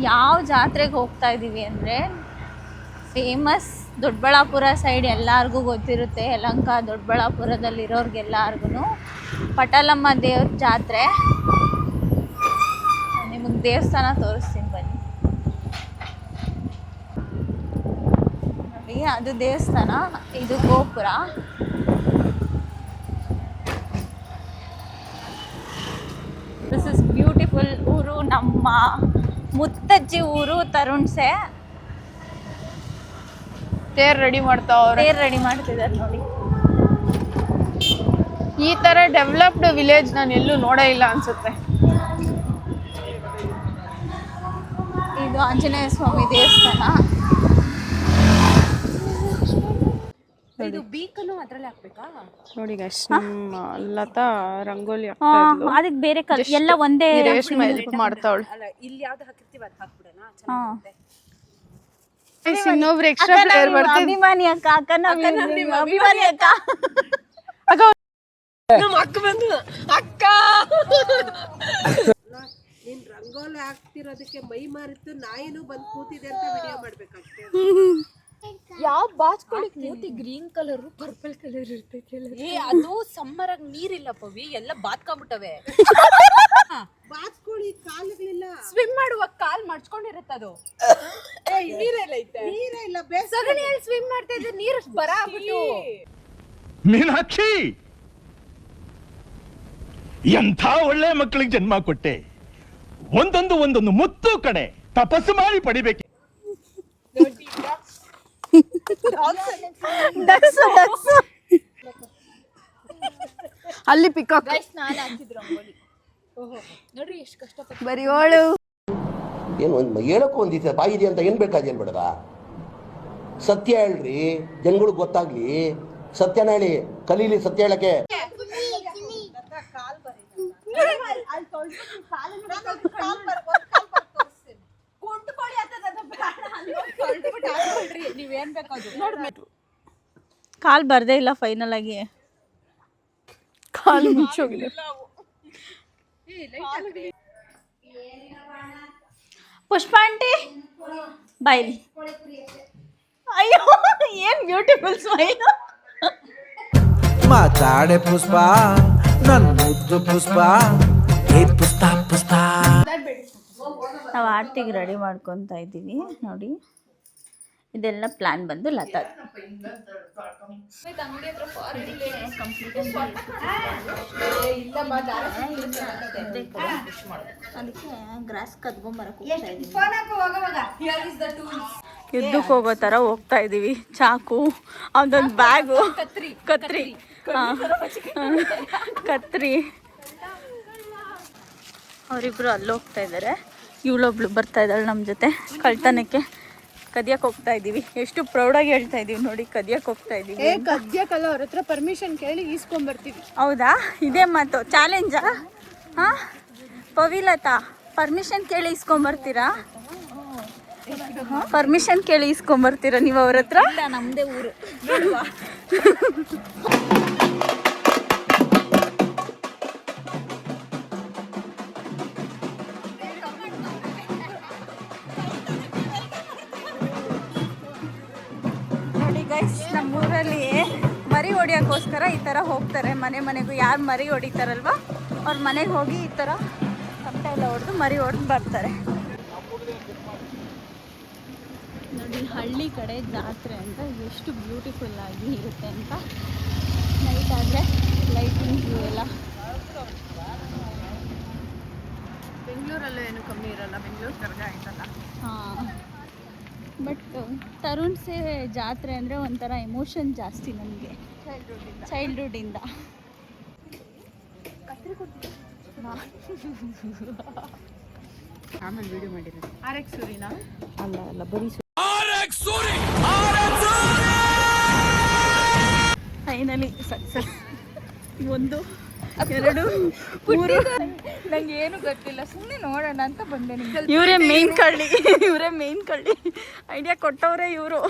ಯಾವ ಜಾತ್ರೆಗೆ ಹೋಗ್ತಾ ಇದ್ದೀವಿ ಅಂದರೆ ಫೇಮಸ್ ದೊಡ್ಡಬಳ್ಳಾಪುರ ಸೈಡ್ ಎಲ್ಲರಿಗೂ ಗೊತ್ತಿರುತ್ತೆ. ಯಲಹಂಕ ದೊಡ್ಡಬಳ್ಳಾಪುರದಲ್ಲಿರೋರ್ಗೆಲ್ಲರಿಗೂ ಪಟಾಲಮ್ಮ ದೇವ್ರ ಜಾತ್ರೆ. ನಿಮಗೆ ದೇವಸ್ಥಾನ ತೋರಿಸ್ತೀನಿ ಬನ್ನಿ. ನೋಡಿ, ಅದು ದೇವಸ್ಥಾನ, ಇದು ಗೋಪುರ. This is beautiful. ಊರು ನಮ್ಮ ಮುತ್ತಜ್ಜಿ ಊರು ತರುಣ್ಸೆ. ತೇರ್ ರೆಡಿ ಮಾಡ್ತಿದ್ದಾರೆ ನೋಡಿ. ಈ ತರ ಡೆವಲಪ್ಡ್ ವಿಲೇಜ್ ನಾನು ಎಲ್ಲೂ ನೋಡೇ ಇಲ್ಲ ಅನ್ಸುತ್ತೆ. ಇದು ಆಂಜನೇಯ ಸ್ವಾಮಿ ದೇವಸ್ಥಾನ. ಇದು ಬೀಕನ್ನು ಅದ್ರಲ್ಲಿ ಹಾಕ್ಬೇಕಾ ನೋಡಿ ಗೈಸ್, ನಮ್ಮ ಲತಾ ರಂಗೋಲಿ ಹಾಕ್ತಾ ಇದ್ಲು. ಅದಕ್ಕೆ ಬೇರೆ ಎಲ್ಲ ಒಂದೇ ರೇಷ್ಮೆ ಹೆಲ್ಪ್ ಮಾಡ್ತಾವಳು. ಅಲ್ಲ, ಇಲ್ಲಿ ಯಾವ್ದು ಹಾಕಿರ್ತೀವಿ ಅದು ಹಾಕ್ಬಿಡೋಣ. ಚೆನ್ನಾಗಿರುತ್ತೆ. ಇನ್ನೊಬ್ರು ಎಕ್ಸ್ಟ್ರಾ ಪ್ಲೇಯರ್ ಬರ್ತಾರೆ. ಅಭಿಮಾನಿ ಅಕ್ಕ ಅಭಿಮಾನಿ ಅಕ್ಕ ನಮ್ಮ ಅಕ್ಕ ಬಂದು ಅಕ್ಕ ನೀನ್ ರಂಗೋಲಿ ಹಾಕ್ತಿರೋದಕ್ಕೆ ಮೈ ಮಾರಿತ್ತು, ನಾಯಿನೂ ಬಂದು ಕೂತಿದೆ ಅಂತ ವಿಡಿಯೋ ಮಾಡ್ಬೇಕಾಗ್ತದೆ. ಯಾವ ಬಾಚ್ಕೊಳ್ಳಿ ಮೂತಿ ಗ್ರೀನ್ ಕಲರ್ ಪರ್ಪಲ್ ಕಲರ್ ಇರ್ತೈತೆ. ಅದು ಸಮ್ಮರ್ ಆಗಿ ನೀರಿಲ್ಲ ಪವಿ, ಎಲ್ಲ ಬಾತ್ಕೊಂಡ್ಬಿಟ್ಟವೆ. ಬಾಚ್ಕೊಳ್ಳಿ ಕಾಲುಗಳಿಲ್ಲ, ಸ್ವಿಮ್ ಮಾಡುವಾಗ ಕಾಲ್ ಮಾಡ್ಕೊಂಡಿರತ್ತದು. ನೀರೇ ಇಲ್ಲ, ಸಗಣಿಯಲ್ಲಿ ಸ್ವಿಮ್ ಮಾಡ್ತಾ ಇದ್ರೆ ನೀರು ಬರ ಆಗ್ಬಿಟ್ಟು. ಮೀನಾಕ್ಷಿ, ಎಂಥ ಒಳ್ಳೆ ಮಕ್ಕಳಿಗೆ ಜನ್ಮ ಕೊಟ್ಟೆ. ಒಂದೊಂದು ಮುತ್ತು ಕಡೆ ತಪಸ್ಸು ಮಾಡಿ ಪಡಿಬೇಕು. ಅಲ್ಲಿ ಪಿಕಾಕ್ ನೋಡ್ರಿ ಎಷ್ಟು ಕಷ್ಟಪಟ್ಟು ಬರಿಯೋಳು. ಏನು ಒಂದು ಹೇಳಕ್ಕೂ ಒಂದಿದೆ ಬಾಯಿದೆ ಅಂತ ಏನು ಬೇಕಾದೇನು ಬೇಡದ. ಸತ್ಯ ಹೇಳ್ರಿ, ಜನಗಳಿಗೆ ಗೊತ್ತಾಗ್ಲಿ. ಸತ್ಯನ ಹೇಳಿ, ಕಲೀಲಿ ಸತ್ಯ ಹೇಳಕ್ಕೆ. ಕಾಲ್ ಬರ್ದೇ ಇಲ್ಲ ಫೈನಲ್ ಆಗಿ. ಕಾಲು ಮುಚ್ಚೋಗಿದೆ. ಪುಷ್ಪ ಆಂಟಿ ಬೈಲಿ. ಅಯ್ಯೋ, ಏನ್ ಬ್ಯೂಟಿಫುಲ್ ಸ್ಮೈಲ್. ಮಾತಾಡೆ ಪುಷ್ಪ, ನನ್ ಮುದ್ದು ಪುಷ್ಪ, ಹೇ ಪುಷ್ಪ ಪುಷ್ಪ. ನಾವು ಆರ್ತಿಗೆ ರೆಡಿ ಮಾಡ್ಕೊತ ಇದ್ದೀವಿ ನೋಡಿ. ಇದೆಲ್ಲ ಪ್ಲಾನ್ ಬಂದು ಲತಾ. ಅದಕ್ಕೆ ಗ್ರಾಸ್ ಕದ್ಕೊಂಬರಕ್ಕೆ ಯುದ್ಧಕ್ಕೆ ಹೋಗೋ ಥರ ಹೋಗ್ತಾ ಇದ್ದೀವಿ. ಚಾಕು, ಅದೊಂದು ಬ್ಯಾಗು, ಕತ್ರಿ. ಅವರಿಬ್ರು ಅಲ್ಲಿ ಹೋಗ್ತಾ ಇದ್ದಾರೆ. ಇವಳೊಬ್ಳು ಬರ್ತಾ ಇದ್ದಾಳೆ ನಮ್ಮ ಜೊತೆ ಕಳ್ತನಕ್ಕೆ. ಕದಿಯಕ್ಕೆ ಹೋಗ್ತಾ ಇದ್ದೀವಿ. ಎಷ್ಟು ಪ್ರೌಡಾಗಿ ಹೇಳ್ತಾ ಇದ್ದೀವಿ ನೋಡಿ, ಕದಿಯಕ್ಕೆ ಹೋಗ್ತಾ ಇದ್ದೀವಿ. ಕದ್ಯಕ್ಕಲ್ಲ, ಅವ್ರ ಹತ್ರ ಪರ್ಮಿಷನ್ ಕೇಳಿ ಈಸ್ಕೊಂಡ್ಬರ್ತೀವಿ. ಹೌದಾ? ಇದೇ ಮಾತು ಚಾಲೆಂಜಾ? ಹಾಂ ಪವಿಲತಾ, ಪರ್ಮಿಷನ್ ಕೇಳಿ ಇಸ್ಕೊಂಬರ್ತೀರಾ? ಪರ್ಮಿಷನ್ ಕೇಳಿ ಇಸ್ಕೊಂಬರ್ತೀರಾ ನೀವು ಅವ್ರ ಹತ್ರ? ನಮ್ಮದೇ ಊರು. ನೋಡಿ ಗೈಸ್, ನಮ್ಮೂರಲ್ಲಿ ಮರಿ ಹೊಡಿಯೋಕ್ಕೋಸ್ಕರ ಈ ಥರ ಹೋಗ್ತಾರೆ ಮನೆಗೂ. ಯಾರು ಮರಿ ಹೊಡಿತಾರಲ್ವ ಅವ್ರ ಮನೆಗೆ ಹೋಗಿ ಈ ಥರ ತಟ್ಟೆ ಎಲ್ಲ ಹೊಡೆದು ಮರಿ ಹೊಡೆದು ಬರ್ತಾರೆ. ನೋಡಿ, ಹಳ್ಳಿ ಕಡೆ ಜಾತ್ರೆ ಅಂತ ಎಷ್ಟು ಬ್ಯೂಟಿಫುಲ್ ಆಗಿ ಇರುತ್ತೆ ಅಂತ. ನೈಟ್ ಆದರೆ ಲೈಟಿಂಗ್ಸು ಎಲ್ಲ. ಬೆಂಗಳೂರಲ್ಲೂ ಏನು ಕಮ್ಮಿ ಇರಲ್ಲ, ಬೆಂಗಳೂರು ಕರ್ಗ ಆಯ್ತಲ್ಲ. ಹಾಂ, ಬಟ್ ತರುಣ್ಸೆ ಜಾತ್ರೆ ಅಂದರೆ ಒಂಥರ ಎಮೋಷನ್ ಜಾಸ್ತಿ ನನಗೆ ಚೈಲ್ಡ್ಹುಡ್ಡಿಂದ. ಆಮೇಲೆ ವಿಡಿಯೋ ಮಾಡಿರೋದು RX ಸೂರಿನಾ? ಅಲ್ಲ ಬರೀ ಫೈನಲಿ ಸಕ್ಸಸ್. 1 2 3 ನಂಗೆ ಏನು ಗೊತ್ತಿಲ್ಲ, ಸುಮ್ಮನೆ ನೋಡೋಣ ಅಂತ ಬಂದೆ. ಇವರೇ ಮೇನ್ ಕಳ್ಳಿ. ಐಡಿಯಾ ಕೊಟ್ಟವ್ರೆ ಇವರು.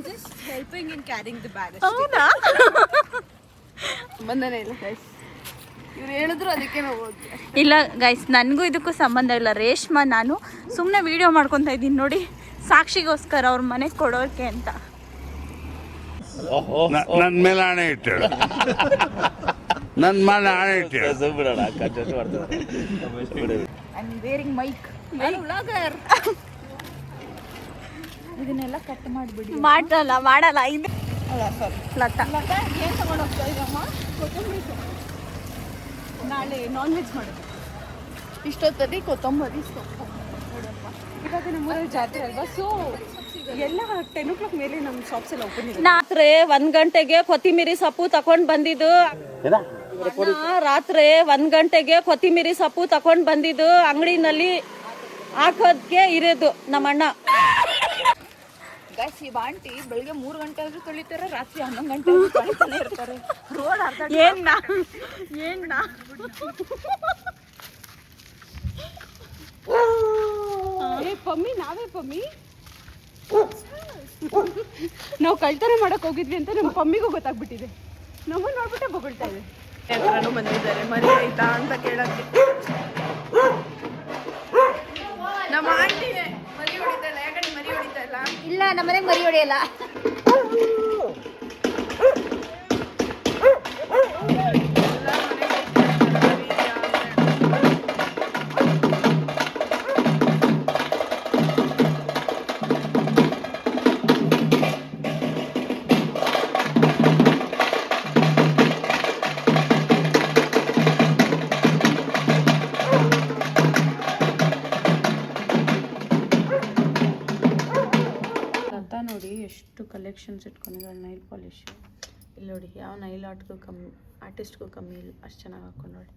just helping in carrying the bag. ಹೌದಾ? ಬಂದನೇ ಇಲ್ಲ ಗೈಸ್. ಇವ್ರು ಹೇಳಿದ್ರು ಅದಕ್ಕೆ ನಾವು ಹೋದ್ವಿ. ಇಲ್ಲ ಗೈಸ್, ನನಗೂ ಇದಕ್ಕೂ ಸಂಬಂಧ ಇಲ್ಲ. ರೇಷ್ಮಾ ನಾನು ಸುಮ್ಮನೆ ವೀಡಿಯೋ ಮಾಡ್ಕೊತಾ ಇದ್ದೀನಿ ನೋಡಿ, ಸಾಕ್ಷಿಗೋಸ್ಕರ ಅವ್ರ ಮನೆಗೆ ಕೊಡೋಕೆ ಅಂತ. ನನ್ನ ಮೇಲೆ ಹಣೆ ಇಟ್ಟೇಳು, ನನ್ನ ಮೇಲೆ ಹಣೆ ಇಟ್ಟೇಳು. ವೇರಿಂಗ್ ಮೈಕ್, ಇದನ್ನೆಲ್ಲ ಕಟ್ ಮಾಡಿಬಿಡಿ. ಮಾಡಲ್ಲ ಇದು ಲತಾ ಏನು ತಗೊಂಡು ಹೋಗ್ತಾ ಇದ್ದಮ್ಮ? ಕೊತ್ತಂಬರಿ ನಾಳೆ ನಾನ್ ವೆಜ್ ಮಾಡೋದು. ಇಷ್ಟೊತ್ತಲ್ಲಿ ಕೊತ್ತಂಬರಿ ಸೊಪ್ಪು ಇವಾಗ ನಮ್ಮೂರಲ್ಲಿ ಜಾತ್ರೆ ಅಲ್ವಾ, ಸೊ ಎಲ್ಲ 10 o'clock ಮೇಲೆ ನಮ್ಮ ಶಾಪ್ಸ್ ಎಲ್ಲ ಓಪನ್ ಇದೆ. ರಾತ್ರಿ 1 ಗಂಟೆಗೆ ಕೊತ್ತಿಮೀರಿ ಸೊಪ್ಪು ತಕೊಂಡ್ ಬಂದಿದ್ದು. ರಾತ್ರಿ 1 ಗಂಟೆಗೆ ಕೊತ್ತಿಮೀರಿ ಸೊಪ್ಪು ತಕೊಂಡ್ ಬಂದಿದ್ದು ಅಂಗಡಿನಲ್ಲಿ ಹಾಕೋದ್ಗೆ ಇರೋದು ನಮ್ಮಣ್ಣ. ಗೈಸ್, ಈ ಆಂಟಿ ಬೆಳಿಗ್ಗೆ 3 ಗಂಟೆ ಆದ್ರೂ ತೊಳಿತಾರೆ, ರಾತ್ರಿ 11 ಗಂಟೆ ಆದ್ರೂ ತೊಳಿತಾನೆ ಇರ್ತಾರೆ. ರೋಡ್ ಅರ್ಧ ಏನ್ನ ಪಮ್ಮಿ ನಾವೇ ಪಮ್ಮಿ ನಾವು ಕಳ್ತನ ಮಾಡಕ್ ಹೋಗಿದ್ವಿ ಅಂತ ನಮ್ಮ ಪಮ್ಮಿಗೂ ಗೊತ್ತಾಗ್ಬಿಟ್ಟಿದೆ. ನಮ್ಮನ್ನ ನೋಡ್ಬಿಟ್ಟೆ ಬೊಗಳ್ತಾ ಇದೆ. ಹತ್ರನೂ ಬಂದಿದ್ದಾರೆ ಮರಿ ಆಯ್ತಾ ಅಂತ ಕೇಳಕ್ಕೆ. ನಮ್ಮ ಆಂಟಿನೇ ಮರಿ ಹೊಡಿತಾಳೆ. ಯಾಕಂದ್ರೆ ಮರಿ ಹೊಡಿತಾ ಇಲ್ಲ? ಇಲ್ಲ, ನಮ್ಮನೆಗೆ ಮರಿ ಹೊಡೆಯಲ್ಲ. ಲತಾ ನೋಡಿ ಎಷ್ಟು ಕಲೆಕ್ಷನ್ಸ್ ಇಟ್ಕೊಂಡಿದ್ದಾಳೆ ನೈಲ್ ಪಾಲಿಶ್. ಇಲ್ಲಿ ನೋಡಿ, ಯಾವ ನೈಲ್ ಆರ್ಟಿಸ್ಟ್ಗೂ ಕಮ್ಮಿ ಇಲ್ಲ, ಅಷ್ಟು ಚೆನ್ನಾಗಿ ಹಾಕೊಂಡು ನೋಡಿ.